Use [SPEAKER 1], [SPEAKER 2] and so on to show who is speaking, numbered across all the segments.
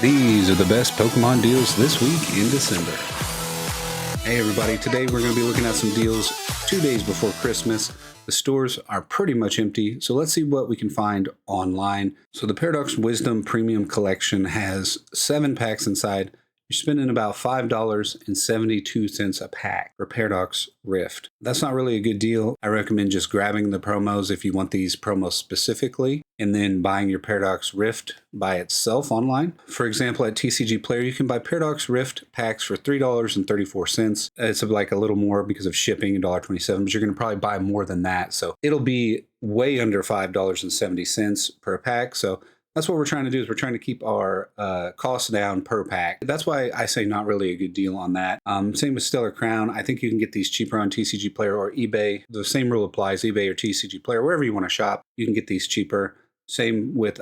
[SPEAKER 1] These are the best Pokemon deals this week in December. Hey everybody, today we're going to be looking at some deals 2 days before Christmas. The stores are pretty much empty, so let's see what we can find online. So the Paradox Wisdom Premium Collection has 7 packs inside. You're spending about $5.72 a pack for Paradox Rift. That's not really a good deal. I recommend just grabbing the promos if you want these promos specifically, and then buying your Paradox Rift by itself online. For example, at TCG Player, you can buy Paradox Rift packs for $3.34. It's like a little more because of shipping, $1.27, but you're going to probably buy more than that. So it'll be way under $5.70 per pack. So that's what we're trying to do, is we're trying to keep our costs down per pack. That's why I say not really a good deal on that. Same with Stellar Crown. I think you can get these cheaper on TCG Player or eBay. The same rule applies, eBay or TCG Player, wherever you want to shop, you can get these cheaper. Same with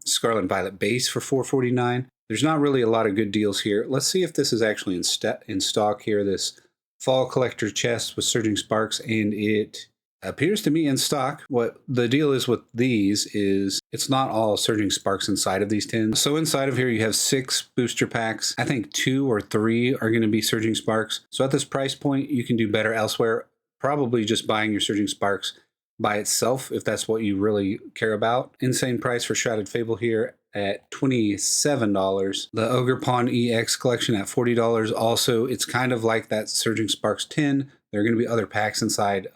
[SPEAKER 1] Scarlet and Violet Base for $4.49. There's not really a lot of good deals here. Let's see if this is actually in stock here, this Fall Collector Chest with Surging Sparks, and it appears to be in stock. What the deal is with these is it's not all Surging Sparks inside of these tins. So inside of here you have 6 booster packs. I think 2 or 3 are going to be Surging Sparks. So at this price point, you can do better elsewhere. Probably just buying your Surging Sparks by itself if that's what you really care about. Insane price for Shrouded Fable here at $27. The Ogre Pawn EX collection at $40. Also, it's kind of like that Surging Sparks tin. There are going to be other packs inside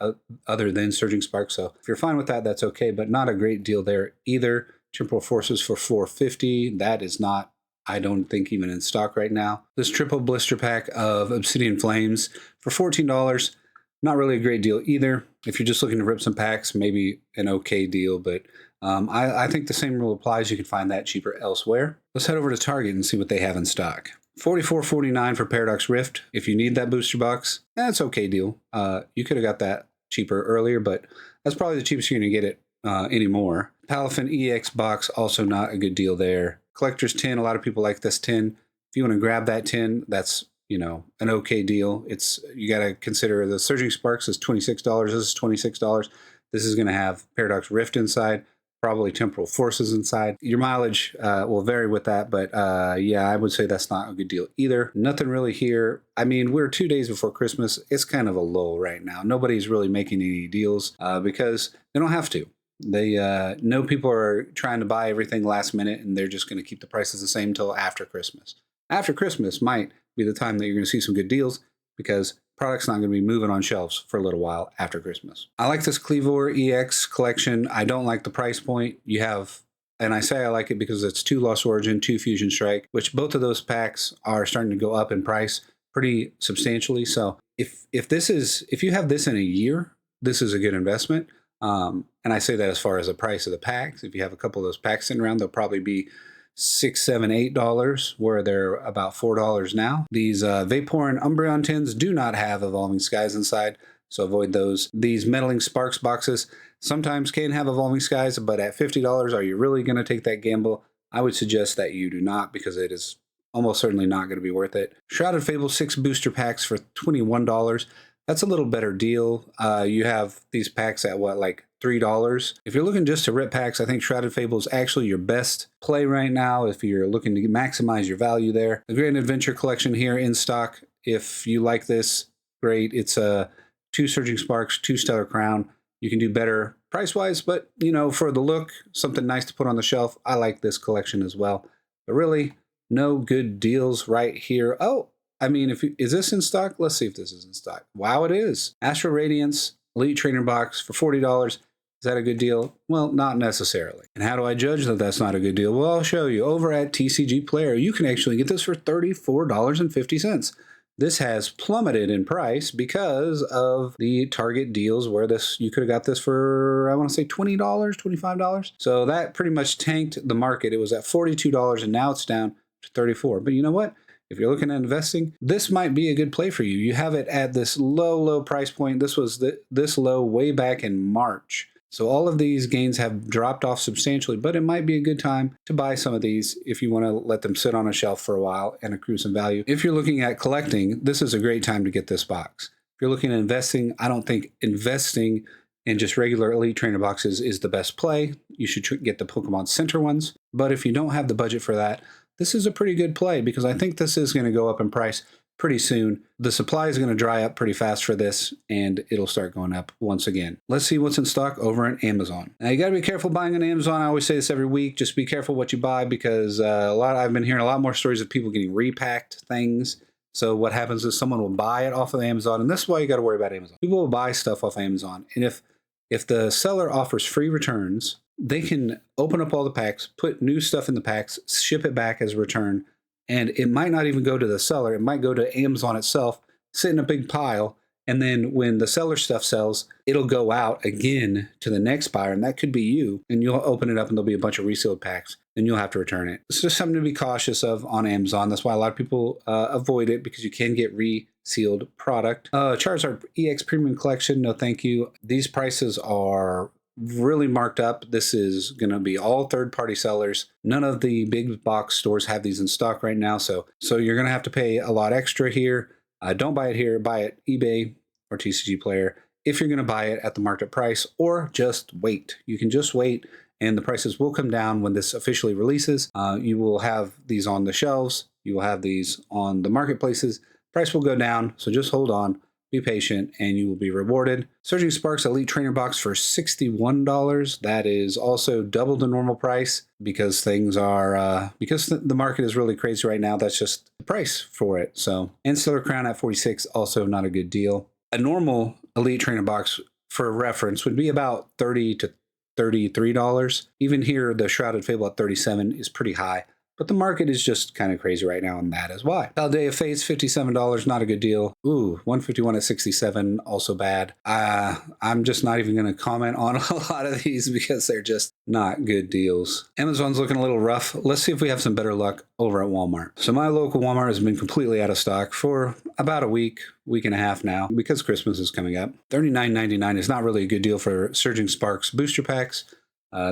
[SPEAKER 1] other than Surging Sparks, so if you're fine with that, that's okay, but not a great deal there either. Temporal Forces for $4.50. That is not, I don't think, even in stock right now. This triple blister pack of Obsidian Flames for $14. Not really a great deal either. If you're just looking to rip some packs, maybe an okay deal, but I think the same rule applies. You can find that cheaper elsewhere. Let's head over to Target and see what they have in stock. $44.49 for Paradox Rift. If you need that booster box, that's okay deal. You could have got that cheaper earlier, but that's probably the cheapest you're going to get it anymore. Palafin EX box, also not a good deal there. Collector's tin, a lot of people like this tin. If you want to grab that tin, that's, you know, an okay deal. You got to consider the Surging Sparks is $26. This is $26. This is going to have Paradox Rift inside, probably Temporal Forces inside. Your mileage will vary with that, but yeah, I would say that's not a good deal either. Nothing really here. I mean, we're 2 days before Christmas. It's kind of a lull right now. Nobody's really making any deals because they don't have to. They know people are trying to buy everything last minute, and they're just going to keep the prices the same until after Christmas. After Christmas might be the time that you're going to see some good deals because product's not going to be moving on shelves for a little while after Christmas. I like this Cleavor EX collection. I don't like the price point. You have, and I say I like it because it's 2 Lost Origin, 2 Fusion Strike, which both of those packs are starting to go up in price pretty substantially. So if you have this in a year, this is a good investment. And I say that as far as the price of the packs. If you have a couple of those packs sitting around, they'll probably be $6, $7, $8, where they're about $4 now. These Vaporeon Umbreon tins do not have Evolving Skies inside, so avoid those. These Meddling Sparks boxes sometimes can have Evolving Skies, but at $50, are you really going to take that gamble? I would suggest that you do not, because it is almost certainly not going to be worth it. Shrouded Fable 6 booster packs for $21. That's a little better deal. You have these packs at what, like $3? If you're looking just to rip packs, I think Shrouded Fable is actually your best play right now if you're looking to maximize your value there. The Grand Adventure collection here in stock. If you like this, great. It's 2 Surging Sparks, 2 Stellar Crown. You can do better price-wise, but you know, for the look, something nice to put on the shelf. I like this collection as well. But really, no good deals right here. Oh, I mean, is this in stock? Let's see if this is in stock. Wow, it is. Astro Radiance Elite Trainer Box for $40. Is that a good deal? Well, not necessarily. And how do I judge that that's not a good deal? Well, I'll show you. Over at TCG Player, you can actually get this for $34.50. This has plummeted in price because of the Target deals where you could have got this for, I want to say $20, $25. So that pretty much tanked the market. It was at $42 and now it's down to $34. But you know what? If you're looking at investing, this might be a good play for you. You have it at this low price point. This was this low way back in March. So all of these gains have dropped off substantially, but it might be a good time to buy some of these if you want to let them sit on a shelf for a while and accrue some value. If you're looking at collecting, this is a great time to get this box. If you're looking at investing, I don't think investing in just regular Elite Trainer boxes is the best play. You should get the Pokemon Center ones. But if you don't have the budget for that, this is a pretty good play because I think this is going to go up in price pretty soon. The supply is going to dry up pretty fast for this, and it'll start going up once again. Let's see what's in stock over on Amazon. Now, you got to be careful buying on Amazon. I always say this every week. Just be careful what you buy because I've been hearing a lot more stories of people getting repacked things. So what happens is someone will buy it off of Amazon, and this is why you got to worry about Amazon. People will buy stuff off Amazon, and if the seller offers free returns, they can open up all the packs, put new stuff in the packs, ship it back as a return, and it might not even go to the seller. It might go to Amazon itself, sit in a big pile, and then when the seller stuff sells, it'll go out again to the next buyer, and that could be you, and you'll open it up and there'll be a bunch of resealed packs, and you'll have to return it. It's just something to be cautious of on Amazon. That's why a lot of people avoid it, because you can get resealed product. Charizard EX Premium Collection, no thank you. These prices are really marked up. This is going to be all third-party sellers. None of the big box stores have these in stock right now, so you're going to have to pay a lot extra here. Don't buy it here. Buy it eBay or TCG Player if you're going to buy it at the market price, or just wait. You can just wait, and the prices will come down when this officially releases. You will have these on the shelves. You will have these on the marketplaces. Price will go down, so just hold on. Be patient, and you will be rewarded. Surging Sparks Elite Trainer Box for $61. That is also double the normal price because things are, because the market is really crazy right now. That's just the price for it. So, and Stellar Crown at $46, also not a good deal. A normal Elite Trainer Box, for reference, would be about $30 to $33. Even here, the Shrouded Fable at $37 is pretty high. But the market is just kind of crazy right now, and that is why. Paldea Fates, $57, not a good deal. Ooh, 151 at 67, also bad. I'm just not even going to comment on a lot of these because they're just not good deals. Amazon's looking a little rough. Let's see if we have some better luck over at Walmart. So my local Walmart has been completely out of stock for about a week and a half now because Christmas is coming up. $39.99 is not really a good deal for Surging Sparks booster packs.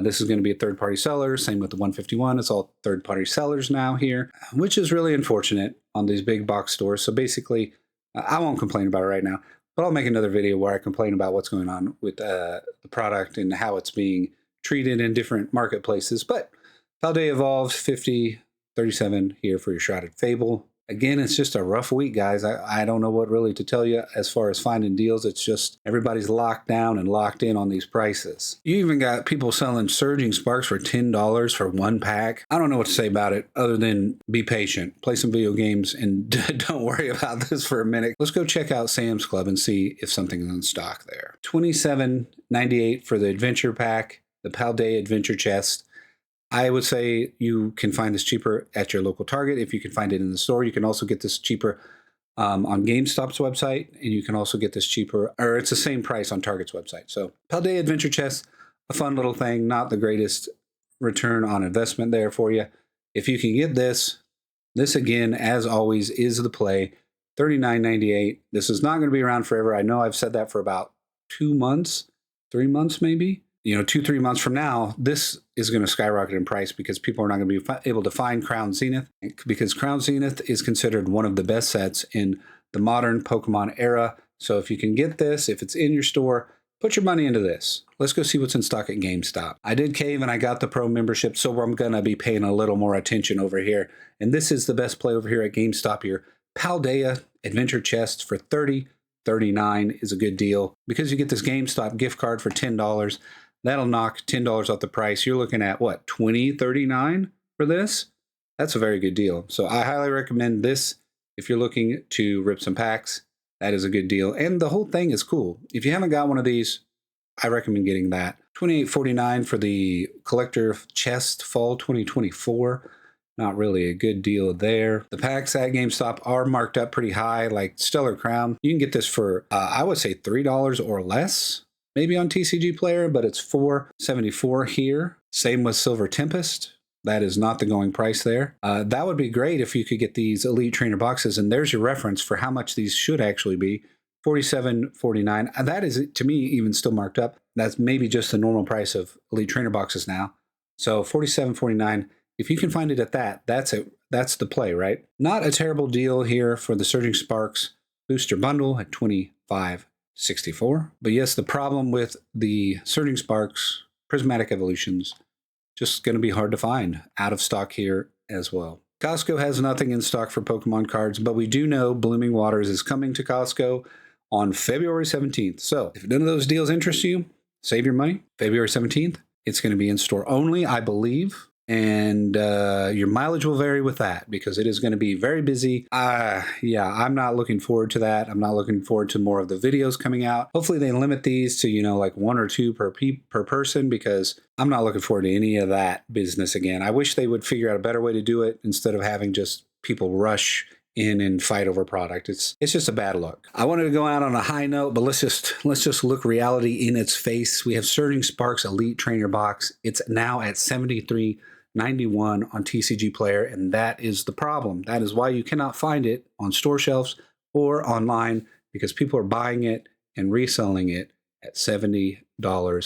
[SPEAKER 1] This is going to be a third-party seller. Same with the 151. It's all third-party sellers now here, which is really unfortunate on these big box stores. So basically, I won't complain about it right now, but I'll make another video where I complain about what's going on with the product and how it's being treated in different marketplaces. But Paldea Evolved, $50.37 here for your Shrouded Fable. Again, it's just a rough week, guys. I don't know what really to tell you as far as finding deals. It's just everybody's locked down and locked in on these prices. You even got people selling Surging Sparks for $10 for one pack. I don't know what to say about it other than be patient, play some video games, and don't worry about this for a minute. Let's go check out Sam's Club and see if something's in stock there. $27.98 for the Adventure Pack, the Paldea Adventure Chest. I would say you can find this cheaper at your local Target if you can find it in the store. You can also get this cheaper on GameStop's website, and you can also get this cheaper, or it's the same price on Target's website. So Paldea Adventure Chest, a fun little thing, not the greatest return on investment there for you. If you can get this again, as always, is the play. $39.98. This is not going to be around forever. I know I've said that for about 2 months, 3 months maybe. 2-3 months from now, this is going to skyrocket in price because people are not going to be able to find Crown Zenith, because Crown Zenith is considered one of the best sets in the modern Pokemon era. So if you can get this, if it's in your store, put your money into this. Let's go see what's in stock at GameStop. I did cave and I got the Pro membership, so I'm going to be paying a little more attention over here. And this is the best play over here at GameStop here. Paldea Adventure Chest for $30.39 is a good deal because you get this GameStop gift card for $10. That'll knock $10 off the price. You're looking at, what, $20.39 for this? That's a very good deal. So I highly recommend this if you're looking to rip some packs. That is a good deal. And the whole thing is cool. If you haven't got one of these, I recommend getting that. $28.49 for the Collector Chest Fall 2024. Not really a good deal there. The packs at GameStop are marked up pretty high, like Stellar Crown. You can get this for, I would say, $3 or less. Maybe on TCG Player, but it's $4.74 here. Same with Silver Tempest. That is not the going price there. That would be great if you could get these Elite Trainer boxes, and there's your reference for how much these should actually be. $47.49. That is, to me, even still marked up. That's maybe just the normal price of Elite Trainer boxes now. So $47.49. If you can find it at that, that's it. That's the play, right? Not a terrible deal here for the Surging Sparks Booster Bundle at $25.64. But yes, the problem with the Surging Sparks Prismatic Evolutions, just going to be hard to find. Out of stock here as well. Costco has nothing in stock for Pokemon cards, but we do know Blooming Waters is coming to Costco on February 17th. So if none of those deals interest you, save your money. February 17th, it's going to be in store only, I believe. And your mileage will vary with that because it is going to be very busy. Yeah, I'm not looking forward to that. I'm not looking forward to more of the videos coming out. Hopefully they limit these to, you know, like 1 or 2 per person, because I'm not looking forward to any of that business again. I wish they would figure out a better way to do it instead of having just people rush in and fight over product. It's just a bad look. I wanted to go out on a high note, but let's just look reality in its face. We have Surging Sparks Elite Trainer Box. It's now at $73.91 on TCG Player, and that is the problem. That is why you cannot find it on store shelves or online, because people are buying it and reselling it at $70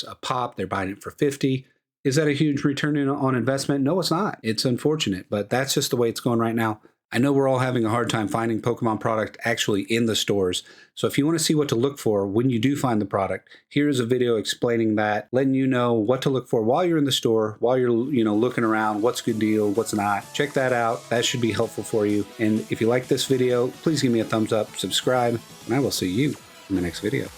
[SPEAKER 1] a pop. They're buying it for $50. Is that a huge return on investment? No, it's not. It's unfortunate, but that's just the way it's going right now. I know we're all having a hard time finding Pokemon product actually in the stores. So if you want to see what to look for when you do find the product, here's a video explaining that, letting you know what to look for while you're in the store, while you're, looking around, what's a good deal, what's not. Check that out. That should be helpful for you. And if you like this video, please give me a thumbs up, subscribe, and I will see you in the next video.